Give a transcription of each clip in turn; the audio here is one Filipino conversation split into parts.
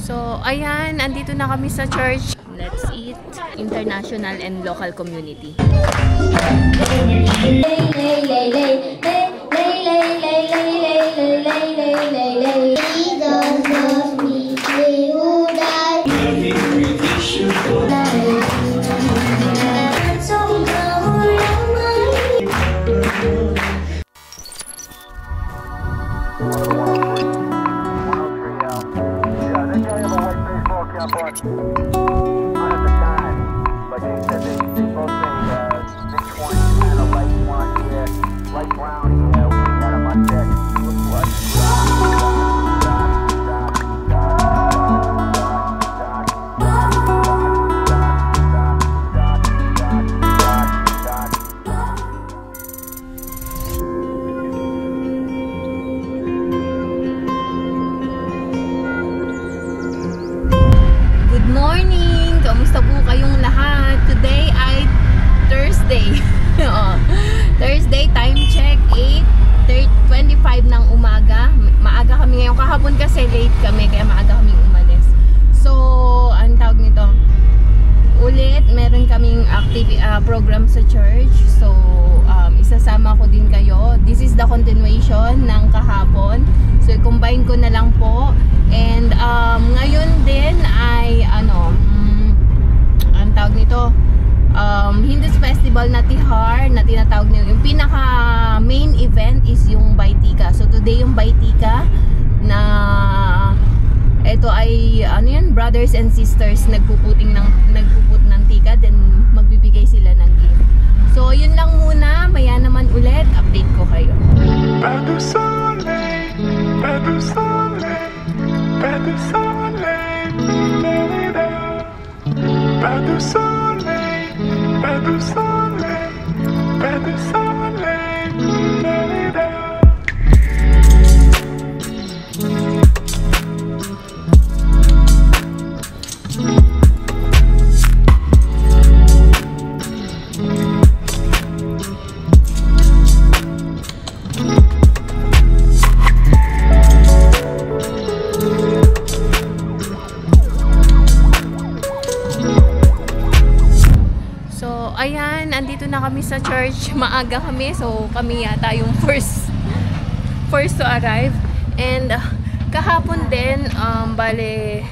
So, ayan, andito na kami sa church. Let's eat international and local community. Thursday, time check 8:25 ng umaga. Maaga kami ngayon. Kahapon kasi late kami, kaya maaga kami umalis. So, ang tawag nito, ulit meron kaming program sa church. So, isasama ko din kayo. This is the continuation ng kahapon. So, combine ko na lang po. And ngayon din ay ang tawag nito, Hindus Festival na Tihar na tinatawag nyo. Yung pinaka main event is yung Baitika. So today yung Baitika na ito ay brothers and sisters nagpuput ng tika, then magbibigay sila ng gift. So yun lang muna, maya naman ulit update ko kayo. Padu sole, padu sole, padu sole, padu sole. Padu sole, padu sole, lalida. Ayan, andito na kami sa church. Maaga kami, so kami yata yung first to arrive. And kahapon din, bale,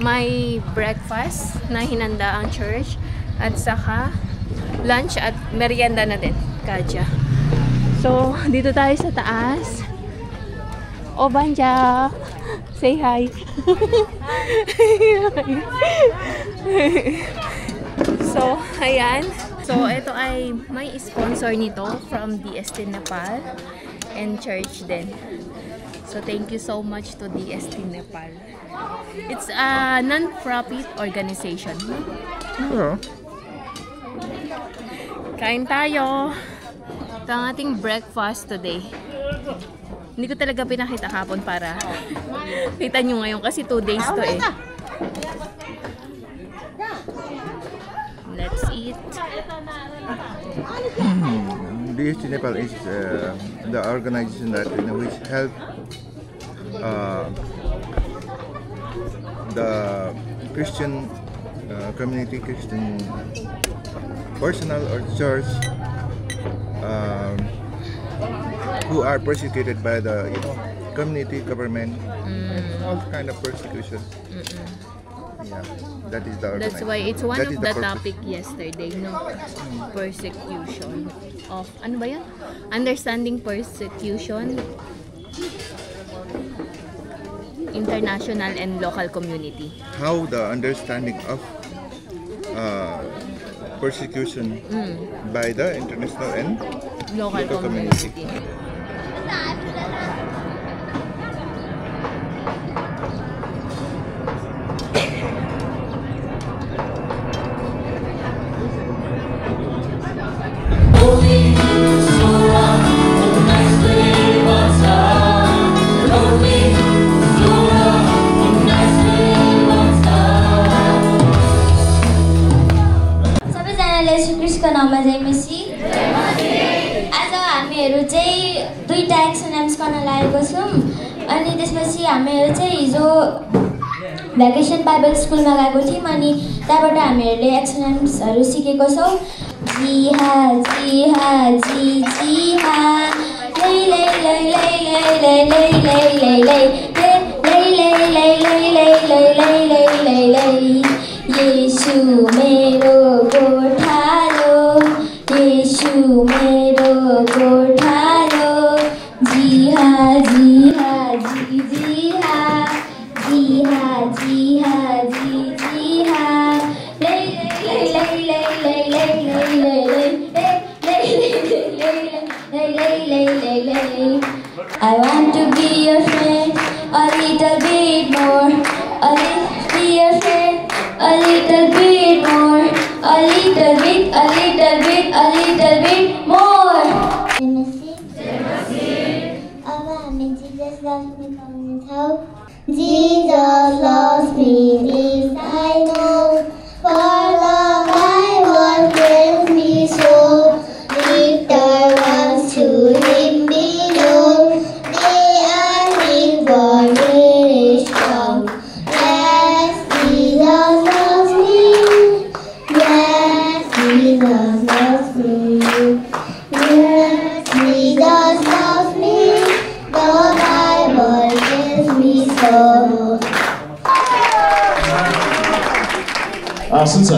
may breakfast na hinanda ang church. At saka lunch at merienda na din, Kaja. So, dito tayo sa taas. O, Banja! Say hi! So, ayan. So, ito ay may sponsor nito from DST Nepal and church din. So, thank you so much to DST Nepal. It's a non-profit organization. Yeah. Kain tayo. Ito ang ating breakfast today. Hindi ko talaga pinakita kapon para kita nyo ngayon kasi 2 days to eh. Let's eat. DST Nepal is the organization that which help the Christian community, Christian personnel or church who are persecuted by the community, government, all kind of persecution. Yeah, that is the That's why it's one of the topic yesterday, no? Persecution of, ano ba yan? Understanding persecution, international and local community. How the understanding of persecution by the international and local community. क्रिस्टको नाममा जय मसी। आज हामीहरू चाहिँ 2टा action AIIMS गर्न लागेको छौँ अनि त्यसपछि हामीहरू चाहिँ हिजो भ्याकेसन बाइबल स्कुलमा गएको थियौँ अनि त्यहाँबाट हामीहरूले एक्सनम्सहरू सिकेको छौँ। जी हा जी हा जी हा लै लै लै लै लै लै लै लै लै लै लै लै लै लै लै लै लै लै लै येशू मेरो गोठालो येशू मेरो गोठालो जी हा जी हा जी हा जी हा जी हा जी हा लै लै लै लै लै लै लै लै लै I want to be your friend a little bit more, a little be your friend a little bit more, a little bit more. Jesus loves me from his house. Jesus loves me, this I know. For love I was with me so. Little ones to him belong. They are his born very strong. Yes, Jesus loves me. Yes, Jesus loves me. Yes, Jesus loves me. The Bible tells me so. 순서.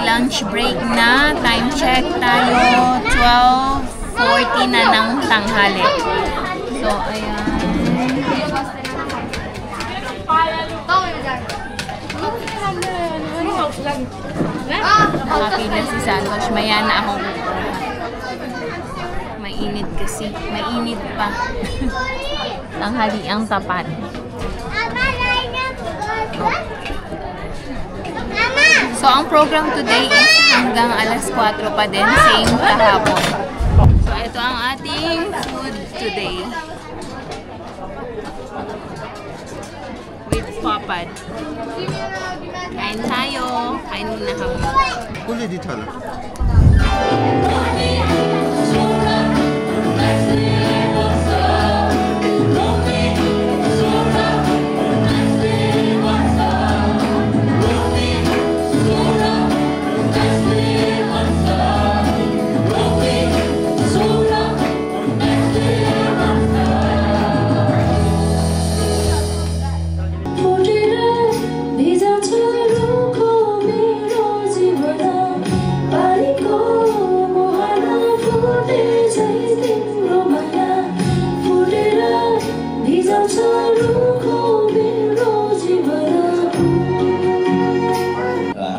Lunch break na. Time check tayo. 12:40 na ng tanghali. So, ayan. Nakapila si Santos. Maya na akong mainit kasi. Mainit pa. Tanghali ang tapat. So, ang program today is hanggang alas 4 pa din. Same kahapon. So, ito ang ating food today. With papad. Kain tayo. Kain muna kami. Uli dito lang. Bye.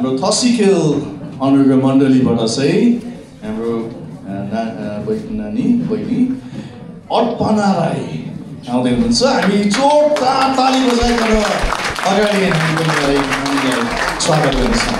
हाम्रो थसीखेल अनुग्रह मण्डलीबाट चाहिँ हाम्रो बहिनी अर्पणा राई आउँदै हुनुहुन्छ। हामी जोरदार ताली बजाइकन अगाडि हामीलाई स्वागत गर्छौँ।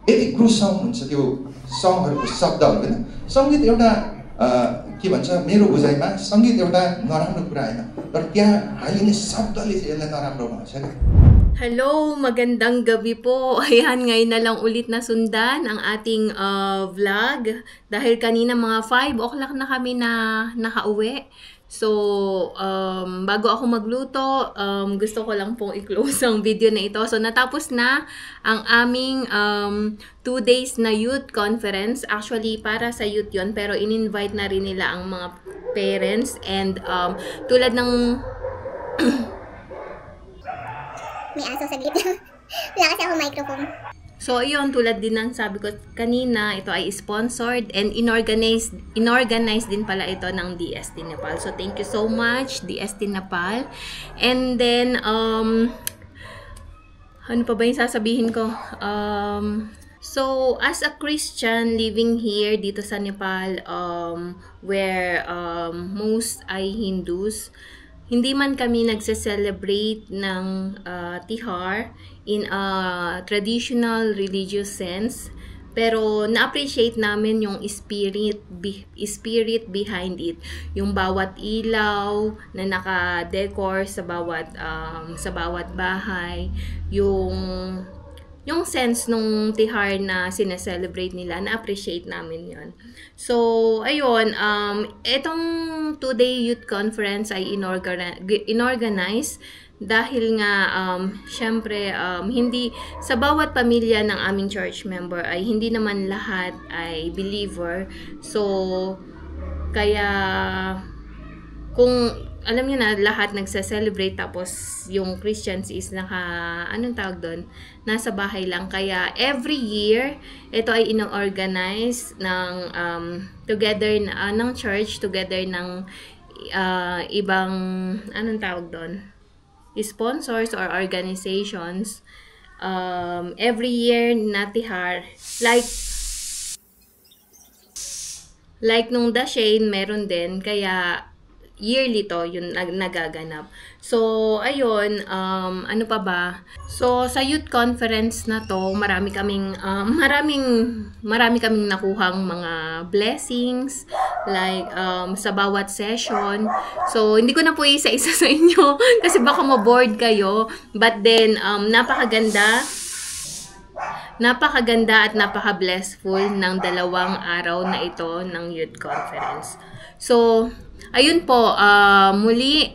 यति क्रुसाउन्ड हुन्छ त्यो सङहरूको शब्दहरू होइन। सङ्गीत एउटा के भन्छ मेरो बुझाइमा सङ्गीत एउटा नराम्रो कुरा होइन, तर त्यहाँ हालिने शब्दले चाहिँ यसलाई नराम्रो बनाउँछ क्या। Hello, magandang gabi po. Ayan, ngayon na lang ulit na sundan ang ating vlog. Dahil kanina mga 5 o'clock na kami na nakauwi. So, bago ako magluto, gusto ko lang pong i-close ang video na ito. So, natapos na ang aming 2 days na youth conference. Actually, para sa youth yon, pero in-invite na rin nila ang mga parents. And tulad ng... May aso sa gilid. Wala kasi ako microphone. So, ayun, tulad din ng sabi ko kanina, ito ay sponsored and inorganized din pala ito ng DST Nepal. So, thank you so much, DST Nepal. And then, ano pa ba yung sasabihin ko? So, as a Christian living here dito sa Nepal, where most ay Hindus, hindi man kami nagse-celebrate ng Tihar in a traditional religious sense, pero na-appreciate namin yung spirit behind it. Yung bawat ilaw na naka-decor sa bawat bahay, yung sense nung Tihar na sineselebrate nila, na-appreciate namin yon. So, ayun, itong 2-day youth conference ay inorganize dahil nga, syempre, hindi, sa bawat pamilya ng aming church member ay hindi naman lahat ay believer. So, kaya, kung alam niyo na lahat nagse-celebrate tapos yung Christians is anong tawag doon? Nasa bahay lang. Kaya every year, ito ay ino-organize ng together ng church, together ng ibang anong tawag doon? Sponsors or organizations. Every year na Tihar, like nung Dashain, meron din. Kaya yearly to yung nagaganap. So, ayun, ano pa ba? So, sa youth conference na to, marami kaming nakuhang mga blessings, like, sa bawat session. So, hindi ko na po isa-isa sa inyo, kasi baka ma-bored kayo. But then, napakaganda at napaka-blessful ng 2 araw na ito ng youth conference. So, ayun po, muli,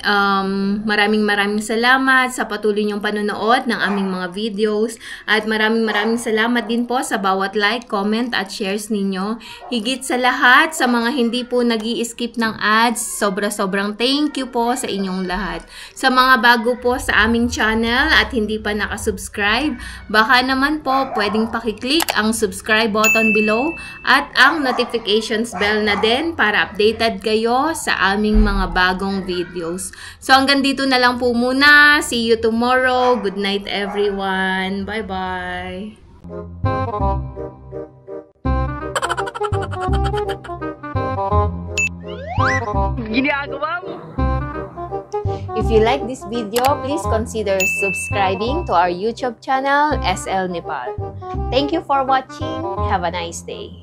maraming salamat sa patuloy niyong panonood ng aming mga videos at maraming salamat din po sa bawat like, comment at shares ninyo. Higit sa lahat, sa mga hindi po nag-i-skip ng ads, sobrang thank you po sa inyong lahat. Sa mga bago po sa aming channel at hindi pa nakasubscribe, baka naman po pwedeng pakiclick ang subscribe button below at ang notifications bell na din para updated kayo sa aming mga bagong videos. So, hanggang dito na lang po muna. See you tomorrow. Good night, everyone. Bye-bye. If you like this video, please consider subscribing to our YouTube channel, SL Nepal. Thank you for watching. Have a nice day.